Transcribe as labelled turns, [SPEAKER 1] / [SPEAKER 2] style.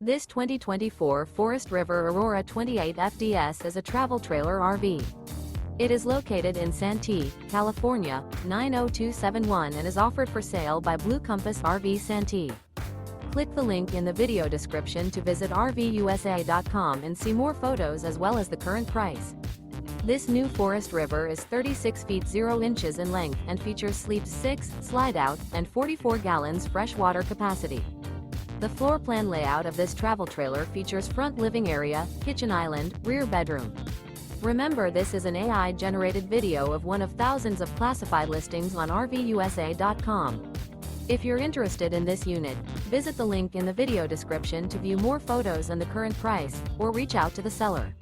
[SPEAKER 1] This 2024 Forest River Aurora 28 FDS is a travel trailer RV. It is located in Santee, California, 90271 and is offered for sale by Blue Compass RV Santee. Click the link in the video description to visit RVUSA.com and see more photos as well as the current price. This new Forest River is 36 feet 0 inches in length and features sleep 6, slide-out, and 44 gallons freshwater capacity. The floor plan layout of this travel trailer features front living area, kitchen island, rear bedroom. Remember, this is an AI-generated video of one of thousands of classified listings on RVUSA.com. If you're interested in this unit, visit the link in the video description to view more photos and the current price, or reach out to the seller.